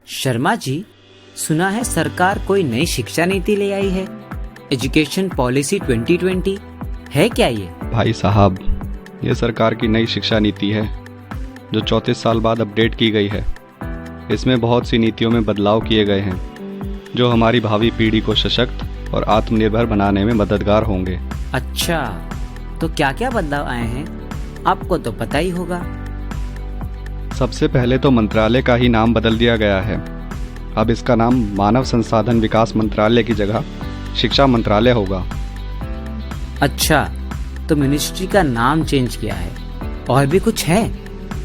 शर्मा जी, सुना है सरकार कोई नई शिक्षा नीति ले आई है, एजुकेशन पॉलिसी 2020। है क्या ये? भाई साहब, ये सरकार की नई शिक्षा नीति है जो 34 साल बाद अपडेट की गई है। इसमें बहुत सी नीतियों में बदलाव किए गए हैं जो हमारी भावी पीढ़ी को सशक्त और आत्मनिर्भर बनाने में मददगार होंगे। अच्छा, तो क्या क्या बदलाव आए हैं, आपको तो पता ही होगा। सबसे पहले तो मंत्रालय का ही नाम बदल दिया गया है। अब इसका नाम मानव संसाधन विकास मंत्रालय की जगह शिक्षा मंत्रालय होगा। अच्छा, तो मिनिस्ट्री का नाम चेंज किया है। और भी कुछ है?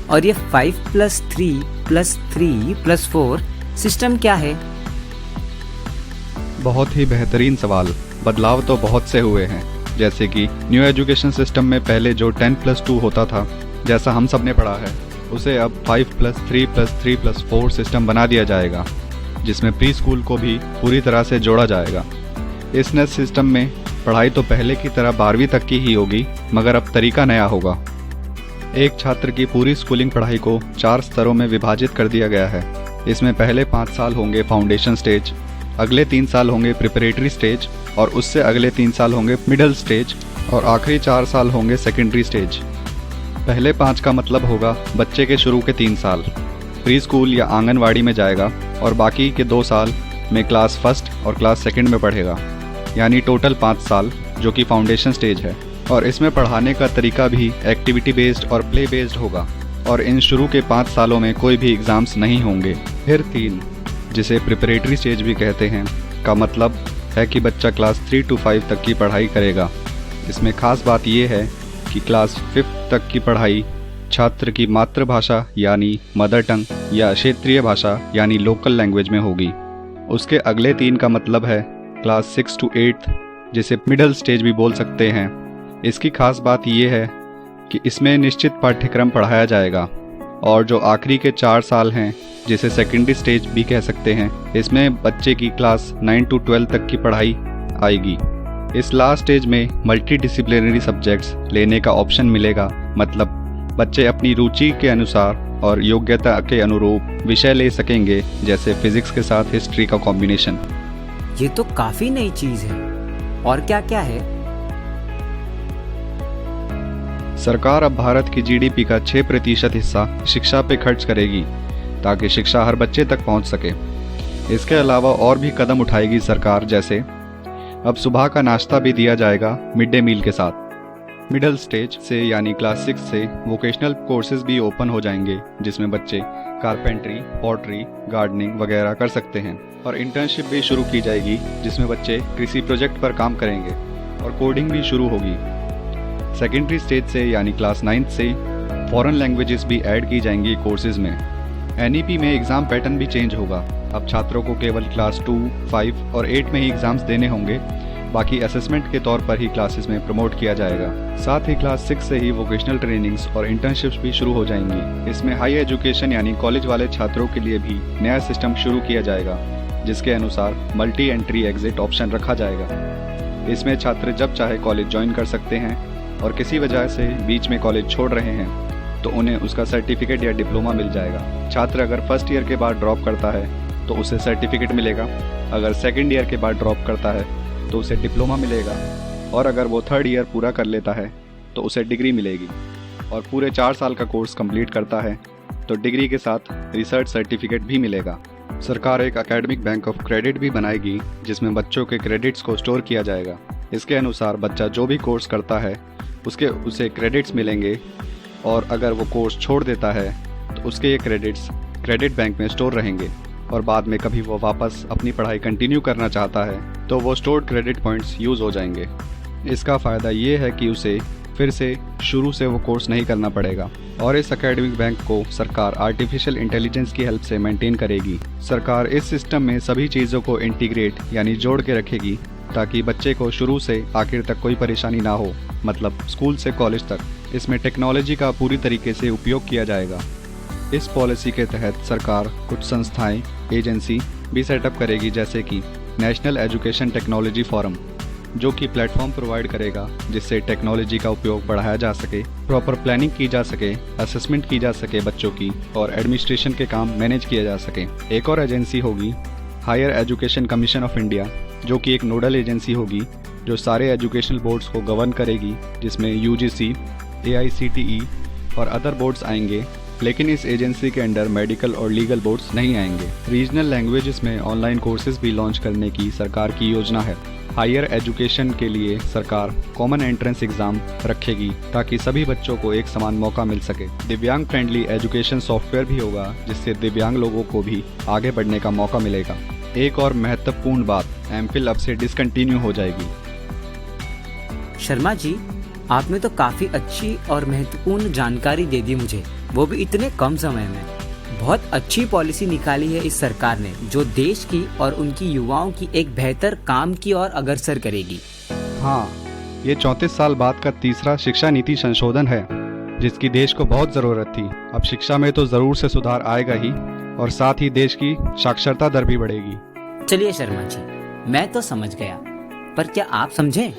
और ये 5+3+3+4 सिस्टम क्या है? बहुत ही बेहतरीन सवाल। बदलाव तो बहुत से हुए हैं, जैसे कि न्यू एजुकेशन सिस्टम में पहले जो 10+2 होता था, जैसा हम सब ने पढ़ा है, उसे अब 5+3+3+4 सिस्टम बना दिया जाएगा, जिसमें प्री स्कूल को भी पूरी तरह से जोड़ा जाएगा। इस नए सिस्टम में पढ़ाई तो पहले की तरह 12वीं तक की ही होगी, मगर अब तरीका नया होगा। एक छात्र की पूरी स्कूलिंग पढ़ाई को 4 स्तरों में विभाजित कर दिया गया है। इसमें पहले 5 साल होंगे फाउंडेशन स्टेज, अगले 3 साल होंगे प्रिपरेटरी स्टेज, और उससे अगले 3 साल होंगे मिडिल स्टेज, और आखिरी 4 साल होंगे सेकेंडरी स्टेज। पहले 5 का मतलब होगा बच्चे के शुरू के 3 साल प्री स्कूल या आंगनवाड़ी में जाएगा, और बाकी के 2 साल में क्लास फर्स्ट और क्लास सेकंड में पढ़ेगा, यानी टोटल 5 साल, जो कि फाउंडेशन स्टेज है। और इसमें पढ़ाने का तरीका भी एक्टिविटी बेस्ड और प्ले बेस्ड होगा, और इन शुरू के 5 सालों में कोई भी एग्ज़ाम्स नहीं होंगे। फिर 3, जिसे प्रिपरेटरी स्टेज भी कहते हैं, का मतलब है कि बच्चा क्लास 3 to 5 तक की पढ़ाई करेगा। इसमें खास बात यह है कि क्लास 5 तक की पढ़ाई छात्र की मातृभाषा यानी मदर टंग या क्षेत्रीय भाषा यानी लोकल लैंग्वेज में होगी। उसके अगले 3 का मतलब है क्लास 6 to 8, जिसे मिडिल स्टेज भी बोल सकते हैं। इसकी खास बात यह है कि इसमें निश्चित पाठ्यक्रम पढ़ाया जाएगा, और जो आखिरी के 4 साल हैं, जिसे सेकेंडरी स्टेज भी कह सकते हैं, इसमें बच्चे की क्लास 9 to 12 तक की पढ़ाई आएगी। इस लास्ट स्टेज में मल्टी डिसिप्लिनरी सब्जेक्ट्स लेने का ऑप्शन मिलेगा, मतलब बच्चे अपनी रुचि के अनुसार और योग्यता के अनुरूप विषय ले सकेंगे, जैसे फिजिक्स के साथ हिस्ट्री का कॉम्बिनेशन। ये तो काफी नई चीज है। और क्या क्या है? सरकार अब भारत की जीडीपी का 6% हिस्सा शिक्षा पे खर्च करेगी, ताकि शिक्षा हर बच्चे तक पहुंच सके। इसके अलावा और भी कदम उठाएगी सरकार, जैसे अब सुबह का नाश्ता भी दिया जाएगा मिड डे मील के साथ। मिडिल स्टेज से यानी क्लास 6 से वोकेशनल कोर्सेज भी ओपन हो जाएंगे, जिसमें बच्चे कारपेंट्री, पॉटरी, गार्डनिंग वगैरह कर सकते हैं। और इंटर्नशिप भी शुरू की जाएगी, जिसमें बच्चे किसी प्रोजेक्ट पर काम करेंगे, और कोडिंग भी शुरू होगी। सेकेंडरी स्टेज से यानी क्लास 9 से फॉरेन लैंग्वेजेस भी ऐड की जाएंगी कोर्सेज में। एनईपी में एग्ज़ाम पैटर्न भी चेंज होगा। अब छात्रों को केवल क्लास 2, 5 और 8 में ही एग्ज़ाम्स देने होंगे, बाकी असेसमेंट के तौर पर ही क्लासेस में प्रमोट किया जाएगा। साथ ही क्लास 6 से ही वोकेशनल ट्रेनिंग्स और इंटर्नशिप्स भी शुरू हो जाएंगी। इसमें हाई एजुकेशन यानी कॉलेज वाले छात्रों के लिए भी नया सिस्टम शुरू किया जाएगा, जिसके अनुसार मल्टी एंट्री एग्जिट ऑप्शन रखा जाएगा। इसमें छात्र जब चाहे कॉलेज ज्वाइन कर सकते हैं, और किसी वजह से बीच में कॉलेज छोड़ रहे हैं तो उन्हें उसका सर्टिफिकेट या डिप्लोमा मिल जाएगा। छात्र अगर फर्स्ट ईयर के बाद ड्रॉप करता है तो उसे सर्टिफिकेट मिलेगा, अगर सेकेंड ईयर के बाद ड्रॉप करता है तो उसे डिप्लोमा मिलेगा, और अगर वो थर्ड ईयर पूरा कर लेता है तो उसे डिग्री मिलेगी। और पूरे 4 साल का कोर्स कंप्लीट करता है तो डिग्री के साथ रिसर्च सर्टिफिकेट भी मिलेगा। सरकार एक एकेडमिक बैंक ऑफ क्रेडिट भी बनाएगी, जिसमें बच्चों के क्रेडिट्स को स्टोर किया जाएगा। इसके अनुसार बच्चा जो भी कोर्स करता है उसे क्रेडिट्स मिलेंगे, और अगर वो कोर्स छोड़ देता है तो उसके ये क्रेडिट्स क्रेडिट बैंक में स्टोर रहेंगे, और बाद में कभी वो वापस अपनी पढ़ाई कंटिन्यू करना चाहता है तो वो स्टोर्ड क्रेडिट पॉइंट्स यूज़ हो जाएंगे। इसका फ़ायदा ये है कि उसे फिर से शुरू से वो कोर्स नहीं करना पड़ेगा। और इस एकेडमिक बैंक को सरकार आर्टिफिशियल इंटेलिजेंस की हेल्प से मेंटेन करेगी। सरकार इस सिस्टम में सभी चीज़ों को इंटीग्रेट यानी जोड़ के रखेगी, ताकि बच्चे को शुरू से आखिर तक कोई परेशानी ना हो, मतलब स्कूल से कॉलेज तक। इसमें टेक्नोलॉजी का पूरी तरीके से उपयोग किया जाएगा। इस पॉलिसी के तहत सरकार कुछ संस्थाएं, एजेंसी भी सेटअप करेगी, जैसे कि नेशनल एजुकेशन टेक्नोलॉजी फोरम, जो कि प्लेटफॉर्म प्रोवाइड करेगा जिससे टेक्नोलॉजी का उपयोग बढ़ाया जा सके, प्रॉपर प्लानिंग की जा सके, असेसमेंट की जा सके बच्चों की और एडमिनिस्ट्रेशन के काम मैनेज किया जा सके। एक और एजेंसी होगी higher education commission of India, जो कि एक नोडल एजेंसी होगी जो सारे एजुकेशनल बोर्ड्स को गवर्न करेगी, जिसमें UGC, AICTE और अदर बोर्ड्स आएंगे। लेकिन इस एजेंसी के अंडर मेडिकल और लीगल बोर्ड्स नहीं आएंगे। रीजनल लैंग्वेजेस में ऑनलाइन कोर्सेज भी लॉन्च करने की सरकार की योजना है। हायर एजुकेशन के लिए सरकार कॉमन एंट्रेंस एग्जाम रखेगी ताकि सभी बच्चों को एक समान मौका मिल सके। दिव्यांग फ्रेंडली एजुकेशन सॉफ्टवेयर भी होगा जिससे दिव्यांग लोगों को भी आगे बढ़ने का मौका मिलेगा। एक और महत्वपूर्ण बात, MPhil अब से डिसकंटिन्यू हो जाएगी। शर्मा जी, आपने तो काफी अच्छी और महत्वपूर्ण जानकारी दे दी मुझे, वो भी इतने कम समय में। बहुत अच्छी पॉलिसी निकाली है इस सरकार ने जो देश की और उनकी युवाओं की एक बेहतर काम की ओर अग्रसर करेगी। हाँ, ये 34 साल बाद का तीसरा शिक्षा नीति संशोधन है जिसकी देश को बहुत ज़रूरत थी। अब शिक्षा में तो ज़रूर से सुधार आएगा ही और साथ ही देश की साक्षरता दर भी बढ़ेगी। चलिए शर्मा जी, मैं तो समझ गया, पर क्या आप समझे?